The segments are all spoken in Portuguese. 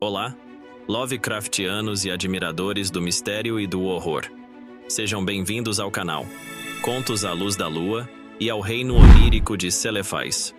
Olá, Lovecraftianos e admiradores do mistério e do horror. Sejam bem-vindos ao canal Contos à Luz da Lua e ao reino onírico de Celefais.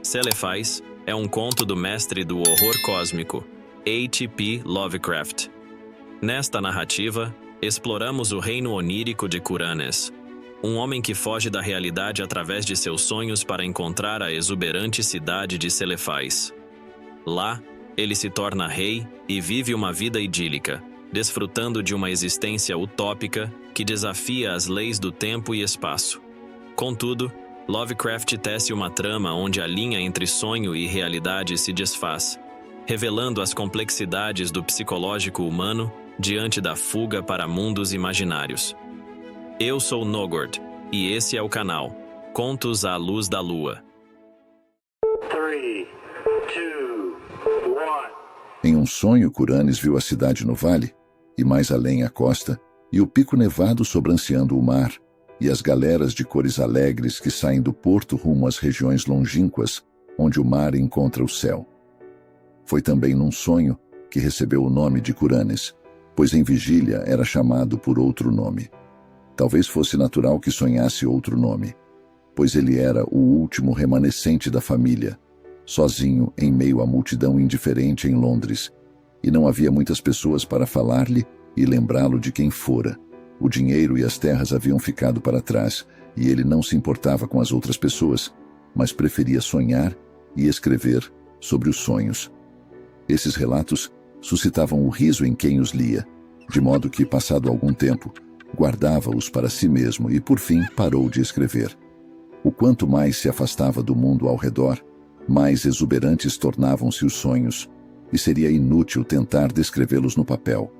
Celefais é um conto do mestre do horror cósmico, H.P. Lovecraft. Nesta narrativa, exploramos o reino onírico de Khuranes, um homem que foge da realidade através de seus sonhos para encontrar a exuberante cidade de Celefais. Lá, ele se torna rei e vive uma vida idílica, desfrutando de uma existência utópica que desafia as leis do tempo e espaço. Contudo, Lovecraft tece uma trama onde a linha entre sonho e realidade se desfaz, revelando as complexidades do psicológico humano diante da fuga para mundos imaginários. Eu sou Nogord, e esse é o canal Contos à Luz da Lua. 3, 2, 1. Em um sonho, Khuranes viu a cidade no vale, e mais além a costa, e o pico nevado sobranceando o mar, e as galeras de cores alegres que saem do porto rumo às regiões longínquas, onde o mar encontra o céu. Foi também num sonho que recebeu o nome de Khuranes, pois em vigília era chamado por outro nome. Talvez fosse natural que sonhasse outro nome, pois ele era o último remanescente da família, sozinho em meio à multidão indiferente em Londres, e não havia muitas pessoas para falar-lhe e lembrá-lo de quem fora. O dinheiro e as terras haviam ficado para trás, e ele não se importava com as outras pessoas, mas preferia sonhar e escrever sobre os sonhos. Esses relatos suscitavam o riso em quem os lia, de modo que, passado algum tempo, guardava-os para si mesmo e, por fim, parou de escrever. O quanto mais se afastava do mundo ao redor, mais exuberantes tornavam-se os sonhos, e seria inútil tentar descrevê-los no papel.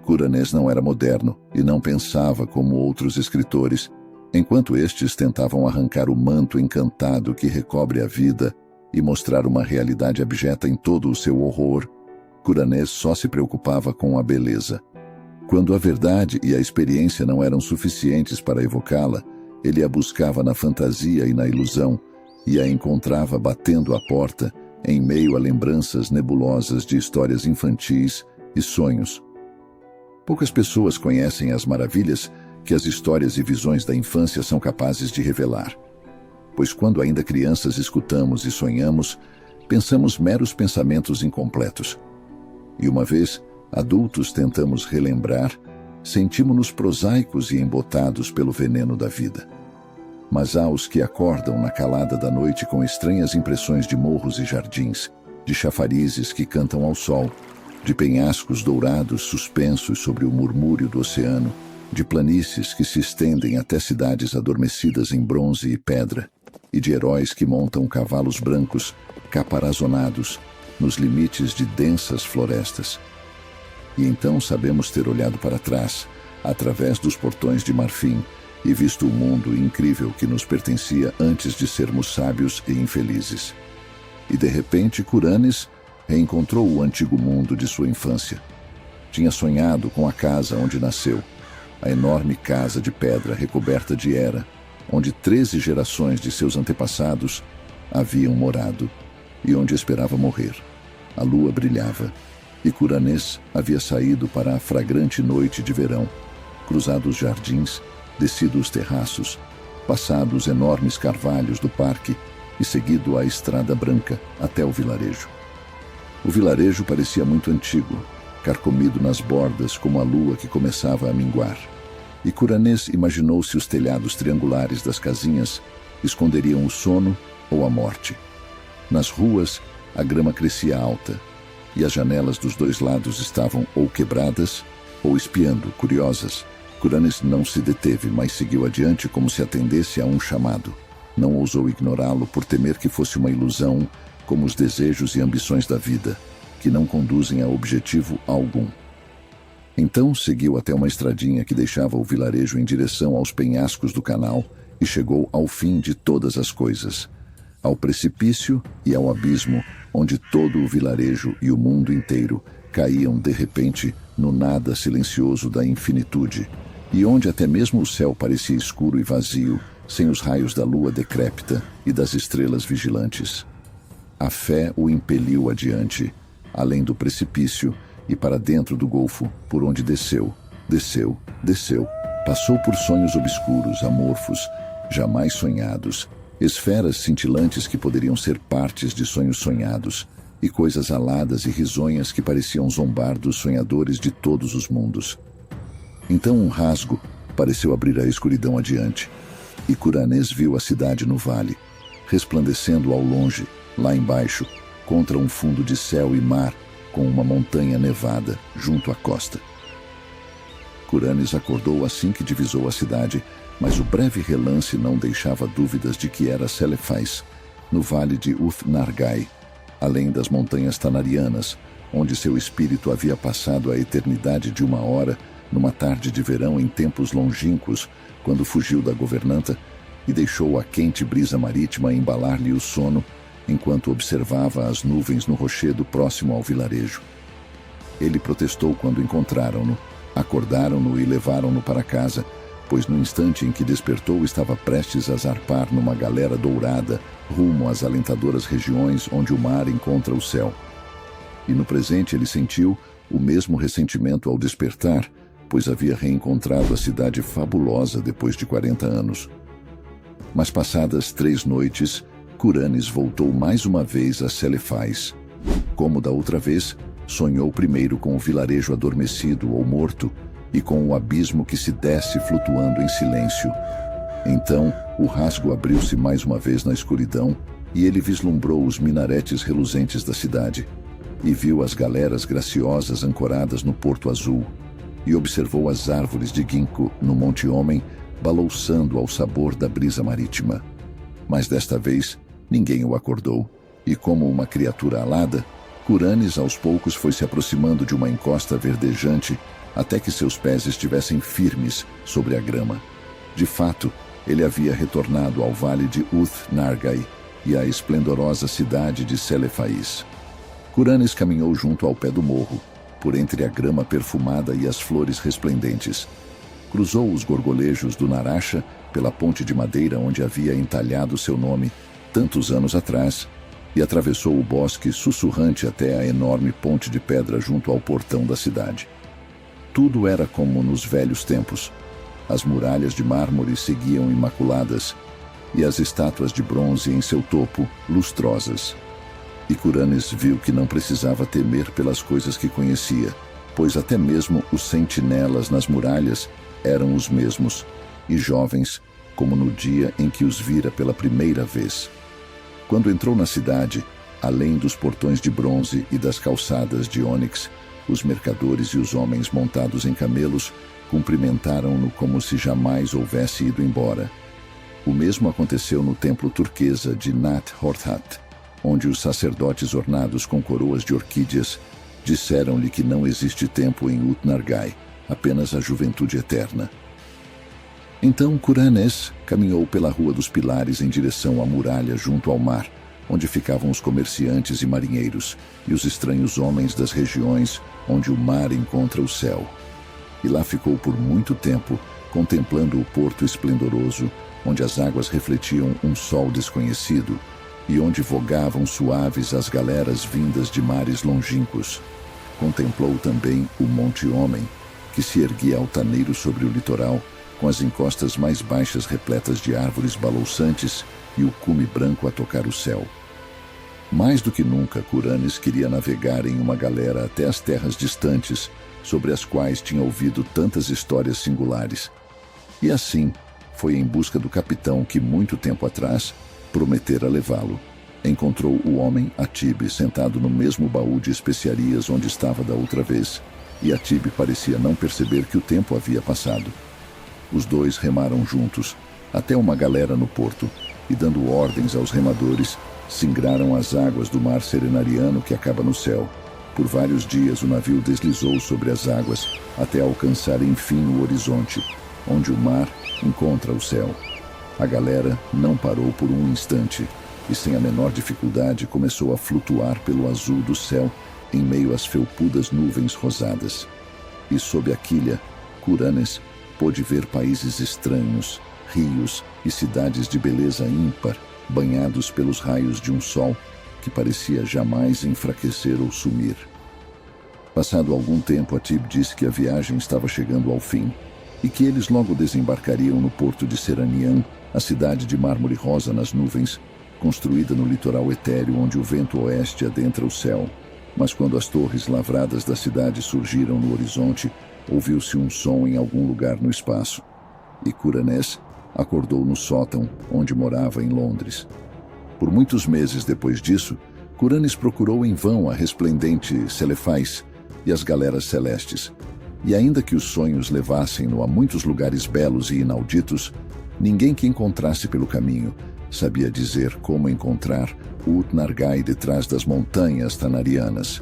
Khuranes não era moderno e não pensava como outros escritores, enquanto estes tentavam arrancar o manto encantado que recobre a vida e mostrar uma realidade abjeta em todo o seu horror. Khuranes só se preocupava com a beleza. Quando a verdade e a experiência não eram suficientes para evocá-la, ele a buscava na fantasia e na ilusão, e a encontrava batendo à porta, em meio a lembranças nebulosas de histórias infantis e sonhos. Poucas pessoas conhecem as maravilhas que as histórias e visões da infância são capazes de revelar. Pois quando ainda crianças escutamos e sonhamos, pensamos meros pensamentos incompletos. E uma vez, adultos tentamos relembrar, sentimos-nos prosaicos e embotados pelo veneno da vida. Mas há os que acordam na calada da noite com estranhas impressões de morros e jardins, de chafarizes que cantam ao sol, de penhascos dourados suspensos sobre o murmúrio do oceano, de planícies que se estendem até cidades adormecidas em bronze e pedra, e de heróis que montam cavalos brancos, caparazonados, nos limites de densas florestas. E então sabemos ter olhado para trás, através dos portões de marfim, e visto o mundo incrível que nos pertencia antes de sermos sábios e infelizes. E de repente Khuranes reencontrou o antigo mundo de sua infância. Tinha sonhado com a casa onde nasceu, a enorme casa de pedra recoberta de era, onde 13 gerações de seus antepassados haviam morado, e onde esperava morrer. A lua brilhava, e Khuranes havia saído para a fragrante noite de verão, cruzado os jardins, descido os terraços, passado os enormes carvalhos do parque e seguido a estrada branca até o vilarejo. O vilarejo parecia muito antigo, carcomido nas bordas como a lua que começava a minguar. E Khuranes imaginou se os telhados triangulares das casinhas esconderiam o sono ou a morte. Nas ruas, a grama crescia alta, e as janelas dos dois lados estavam ou quebradas ou espiando, curiosas. Khuranes não se deteve, mas seguiu adiante como se atendesse a um chamado. Não ousou ignorá-lo por temer que fosse uma ilusão, como os desejos e ambições da vida, que não conduzem a objetivo algum. Então seguiu até uma estradinha que deixava o vilarejo em direção aos penhascos do canal e chegou ao fim de todas as coisas, ao precipício e ao abismo, onde todo o vilarejo e o mundo inteiro caíam de repente no nada silencioso da infinitude, e onde até mesmo o céu parecia escuro e vazio, sem os raios da lua decrépita e das estrelas vigilantes. A fé o impeliu adiante, além do precipício e para dentro do golfo, por onde desceu, passou por sonhos obscuros, amorfos, jamais sonhados, esferas cintilantes que poderiam ser partes de sonhos sonhados, e coisas aladas e risonhas que pareciam zombar dos sonhadores de todos os mundos. Então um rasgo pareceu abrir a escuridão adiante, e Kuranes viu a cidade no vale, resplandecendo ao longe, lá embaixo, contra um fundo de céu e mar, com uma montanha nevada junto à costa. Kuranes acordou assim que divisou a cidade, mas o breve relance não deixava dúvidas de que era Selephais, no vale de Uth-Nargai, além das montanhas Tanarianas, onde seu espírito havia passado a eternidade de uma hora, numa tarde de verão em tempos longínquos, quando fugiu da governanta e deixou a quente brisa marítima embalar-lhe o sono, enquanto observava as nuvens no rochedo próximo ao vilarejo. Ele protestou quando encontraram-no, acordaram-no e levaram-no para casa, pois no instante em que despertou estava prestes a zarpar numa galera dourada rumo às alentadoras regiões onde o mar encontra o céu. E no presente ele sentiu o mesmo ressentimento ao despertar, pois havia reencontrado a cidade fabulosa depois de 40 anos. Mas passadas 3 noites, Kuranes voltou mais uma vez a Selephais. Como da outra vez, sonhou primeiro com o vilarejo adormecido ou morto e com o abismo que se desce flutuando em silêncio. Então, o rasgo abriu-se mais uma vez na escuridão e ele vislumbrou os minaretes reluzentes da cidade e viu as galeras graciosas ancoradas no Porto Azul e observou as árvores de ginkgo no Monte Homem balouçando ao sabor da brisa marítima. Mas desta vez, ninguém o acordou e, como uma criatura alada, Kuranes aos poucos foi se aproximando de uma encosta verdejante até que seus pés estivessem firmes sobre a grama. De fato, ele havia retornado ao vale de Uth-Nargai e à esplendorosa cidade de Selephais. Kuranes caminhou junto ao pé do morro, por entre a grama perfumada e as flores resplendentes. Cruzou os gorgolejos do Naracha pela ponte de madeira onde havia entalhado seu nome tantos anos atrás e atravessou o bosque sussurrante até a enorme ponte de pedra junto ao portão da cidade. Tudo era como nos velhos tempos. As muralhas de mármore seguiam imaculadas e as estátuas de bronze em seu topo lustrosas. E Kuranes viu que não precisava temer pelas coisas que conhecia, pois até mesmo os sentinelas nas muralhas eram os mesmos, e jovens, como no dia em que os vira pela primeira vez. Quando entrou na cidade, além dos portões de bronze e das calçadas de ônix, os mercadores e os homens montados em camelos cumprimentaram-no como se jamais houvesse ido embora. O mesmo aconteceu no templo turquesa de Nat Horthat, onde os sacerdotes ornados com coroas de orquídeas disseram-lhe que não existe tempo em Uth-Nargai, apenas a juventude eterna. Então Kuranes caminhou pela Rua dos Pilares em direção à muralha junto ao mar, onde ficavam os comerciantes e marinheiros, e os estranhos homens das regiões onde o mar encontra o céu. E lá ficou por muito tempo, contemplando o porto esplendoroso, onde as águas refletiam um sol desconhecido, e onde vogavam suaves as galeras vindas de mares longínquos. Contemplou também o Monte Homem, que se erguia altaneiro sobre o litoral, com as encostas mais baixas repletas de árvores balouçantes e o cume branco a tocar o céu. Mais do que nunca, Kuranes queria navegar em uma galera até as terras distantes, sobre as quais tinha ouvido tantas histórias singulares. E assim, foi em busca do capitão que, muito tempo atrás, prometera levá-lo. Encontrou o homem, Atibe, sentado no mesmo baú de especiarias onde estava da outra vez, e Atibe parecia não perceber que o tempo havia passado. Os dois remaram juntos, até uma galera no porto, e dando ordens aos remadores, singraram as águas do mar serenariano que acaba no céu. Por vários dias o navio deslizou sobre as águas, até alcançar enfim o horizonte, onde o mar encontra o céu. A galera não parou por um instante, e sem a menor dificuldade começou a flutuar pelo azul do céu, em meio às felpudas nuvens rosadas. E sob a quilha, Kuranes pôde ver países estranhos, rios e cidades de beleza ímpar, banhados pelos raios de um sol que parecia jamais enfraquecer ou sumir. Passado algum tempo, Atib disse que a viagem estava chegando ao fim e que eles logo desembarcariam no porto de Seranian, a cidade de mármore rosa nas nuvens, construída no litoral etéreo onde o vento oeste adentra o céu. Mas quando as torres lavradas da cidade surgiram no horizonte, ouviu-se um som em algum lugar no espaço. E Curanés acordou no sótão onde morava em Londres. Por muitos meses depois disso, Curanes procurou em vão a resplendente Celefais e as galeras celestes. E ainda que os sonhos levassem-no a muitos lugares belos e inauditos, ninguém que encontrasse pelo caminho sabia dizer como encontrar o Utnargai detrás das montanhas tanarianas.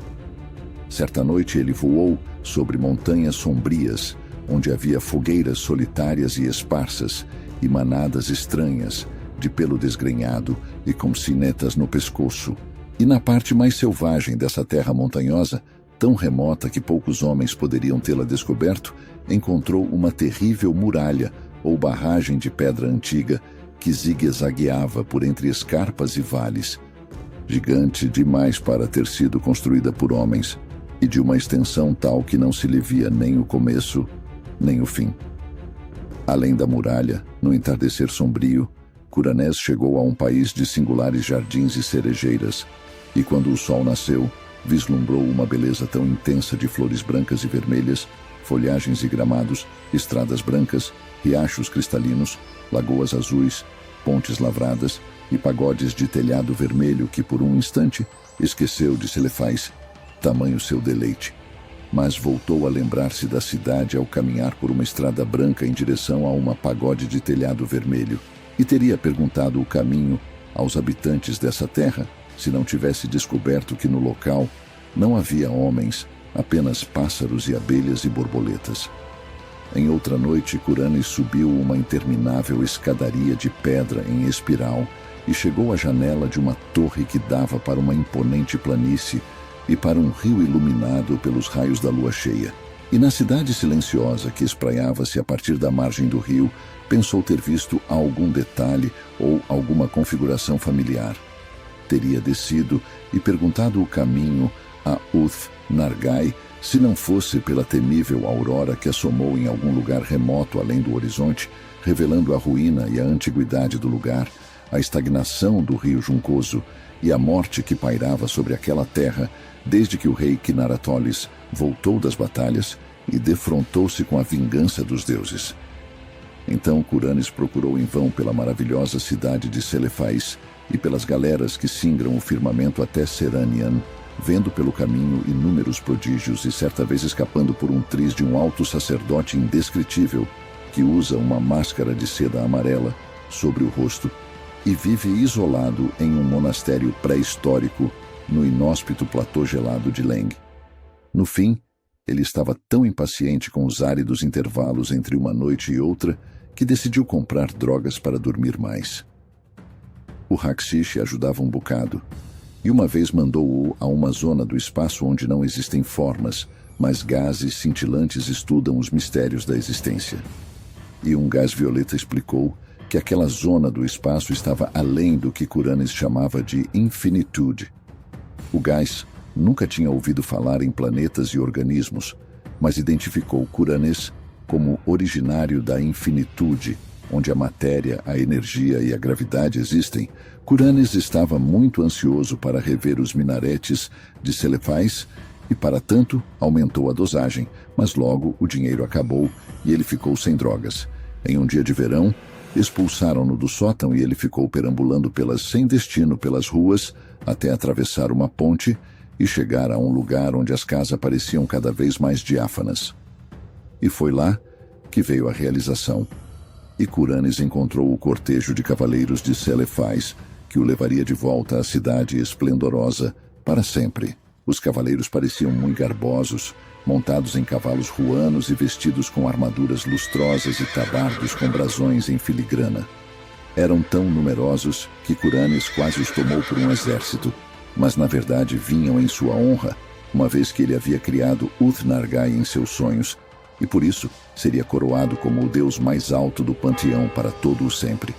Certa noite ele voou sobre montanhas sombrias, onde havia fogueiras solitárias e esparsas e manadas estranhas, de pelo desgrenhado e com sinetas no pescoço. E na parte mais selvagem dessa terra montanhosa, tão remota que poucos homens poderiam tê-la descoberto, encontrou uma terrível muralha ou barragem de pedra antiga que zigue-zagueava por entre escarpas e vales, gigante demais para ter sido construída por homens, e de uma extensão tal que não se lhe via nem o começo, nem o fim. Além da muralha, no entardecer sombrio, Curanés chegou a um país de singulares jardins e cerejeiras, e quando o sol nasceu, vislumbrou uma beleza tão intensa de flores brancas e vermelhas, folhagens e gramados, estradas brancas, riachos cristalinos, lagoas azuis, pontes lavradas e pagodes de telhado vermelho que por um instante esqueceu de Celefais, tamanho seu deleite. Mas voltou a lembrar-se da cidade ao caminhar por uma estrada branca em direção a uma pagode de telhado vermelho, e teria perguntado o caminho aos habitantes dessa terra se não tivesse descoberto que no local não havia homens, apenas pássaros e abelhas e borboletas. Em outra noite, Curanes subiu uma interminável escadaria de pedra em espiral e chegou à janela de uma torre que dava para uma imponente planície e para um rio iluminado pelos raios da lua cheia. E na cidade silenciosa que espraiava-se a partir da margem do rio, pensou ter visto algum detalhe ou alguma configuração familiar. Teria descido e perguntado o caminho a Utnargai, se não fosse pela temível aurora que assomou em algum lugar remoto além do horizonte, revelando a ruína e a antiguidade do lugar, a estagnação do rio Juncoso e a morte que pairava sobre aquela terra desde que o rei Kinaratolis voltou das batalhas e defrontou-se com a vingança dos deuses. Então Curanes procurou em vão pela maravilhosa cidade de Celefais e pelas galeras que singram o firmamento até Seranian, vendo pelo caminho inúmeros prodígios e certa vez escapando por um triz de um alto sacerdote indescritível que usa uma máscara de seda amarela sobre o rosto e vive isolado em um monastério pré-histórico no inóspito platô gelado de Leng. No fim, ele estava tão impaciente com os áridos intervalos entre uma noite e outra que decidiu comprar drogas para dormir mais. O Hakshish ajudava um bocado, e uma vez mandou-o a uma zona do espaço onde não existem formas, mas gases cintilantes estudam os mistérios da existência. E um gás violeta explicou que aquela zona do espaço estava além do que Curanes chamava de infinitude. O gás nunca tinha ouvido falar em planetas e organismos, mas identificou Curanes como originário da infinitude, onde a matéria, a energia e a gravidade existem. Curanes estava muito ansioso para rever os minaretes de Celefais e, para tanto, aumentou a dosagem, mas logo o dinheiro acabou e ele ficou sem drogas. Em um dia de verão, expulsaram-no do sótão e ele ficou perambulando sem destino pelas ruas até atravessar uma ponte e chegar a um lugar onde as casas pareciam cada vez mais diáfanas. E foi lá que veio a realização. E Curanes encontrou o cortejo de cavaleiros de Celefais, que o levaria de volta à cidade esplendorosa para sempre. Os cavaleiros pareciam muito garbosos, montados em cavalos ruanos e vestidos com armaduras lustrosas e tabardos com brasões em filigrana. Eram tão numerosos que Curanes quase os tomou por um exército, mas na verdade vinham em sua honra, uma vez que ele havia criado Utnargai em seus sonhos, e por isso seria coroado como o deus mais alto do panteão para todo o sempre.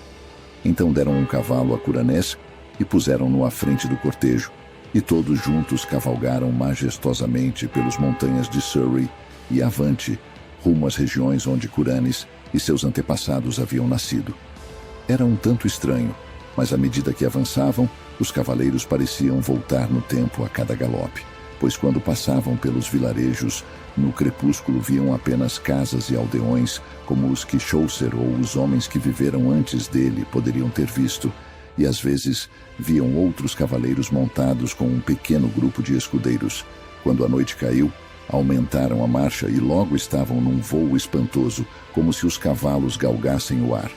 Então deram um cavalo a Curanes e puseram-no à frente do cortejo, e todos juntos cavalgaram majestosamente pelas montanhas de Surrey e avante, rumo às regiões onde Curanes e seus antepassados haviam nascido. Era um tanto estranho, mas à medida que avançavam, os cavaleiros pareciam voltar no tempo a cada galope, pois quando passavam pelos vilarejos, no crepúsculo viam apenas casas e aldeões, como os que Chaucer ou os homens que viveram antes dele poderiam ter visto, e às vezes viam outros cavaleiros montados com um pequeno grupo de escudeiros. Quando a noite caiu, aumentaram a marcha e logo estavam num voo espantoso, como se os cavalos galgassem o ar.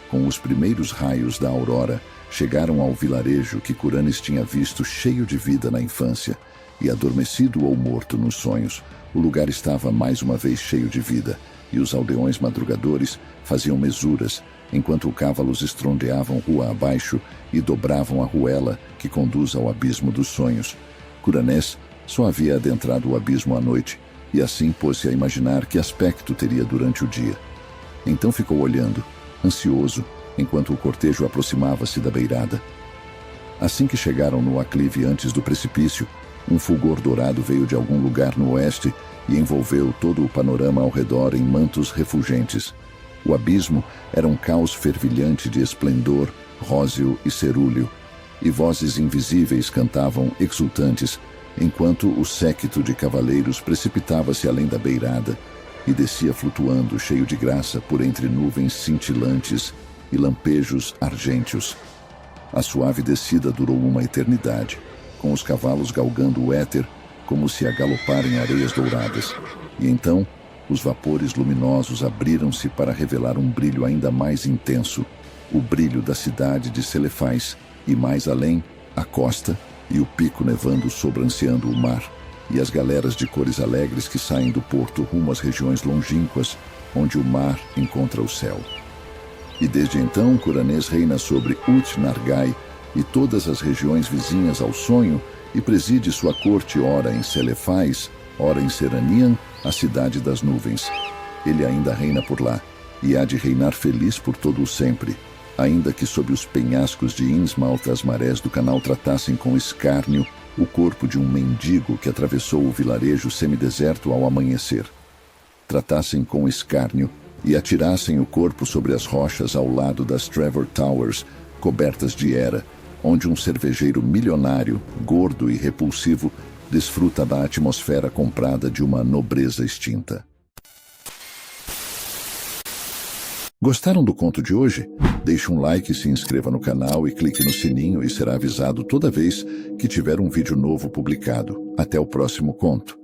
Com os primeiros raios da aurora, chegaram ao vilarejo que Curanes tinha visto cheio de vida na infância, e adormecido ou morto nos sonhos, o lugar estava mais uma vez cheio de vida, e os aldeões madrugadores faziam mesuras, enquanto cávalos estrondeavam rua abaixo e dobravam a ruela que conduz ao abismo dos sonhos. Curanes só havia adentrado o abismo à noite, e assim pôs-se a imaginar que aspecto teria durante o dia. Então ficou olhando, ansioso, enquanto o cortejo aproximava-se da beirada. Assim que chegaram no aclive antes do precipício, um fulgor dourado veio de algum lugar no oeste e envolveu todo o panorama ao redor em mantos refulgentes. O abismo era um caos fervilhante de esplendor, róseo e cerúleo, e vozes invisíveis cantavam exultantes, enquanto o séquito de cavaleiros precipitava-se além da beirada e descia flutuando, cheio de graça, por entre nuvens cintilantes e lampejos argênteos. A suave descida durou uma eternidade, com os cavalos galgando o éter como se a galopar em areias douradas, e então os vapores luminosos abriram-se para revelar um brilho ainda mais intenso, o brilho da cidade de Celefais, e mais além, a costa e o pico nevando sobranceando o mar, e as galeras de cores alegres que saem do porto rumo às regiões longínquas, onde o mar encontra o céu. E desde então, Curanes reina sobre Ut-Nargai e todas as regiões vizinhas ao sonho, e preside sua corte ora em Celefais, ora em Seranian, a cidade das nuvens. Ele ainda reina por lá, e há de reinar feliz por todo o sempre, ainda que sob os penhascos de Innsmouth as marés do canal tratassem com escárnio o corpo de um mendigo que atravessou o vilarejo semideserto ao amanhecer. Tratassem com escárnio e atirassem o corpo sobre as rochas ao lado das Trevor Towers, cobertas de era, onde um cervejeiro milionário, gordo e repulsivo, desfruta da atmosfera comprada de uma nobreza extinta. Gostaram do conto de hoje? Deixe um like, se inscreva no canal e clique no sininho e será avisado toda vez que tiver um vídeo novo publicado. Até o próximo conto.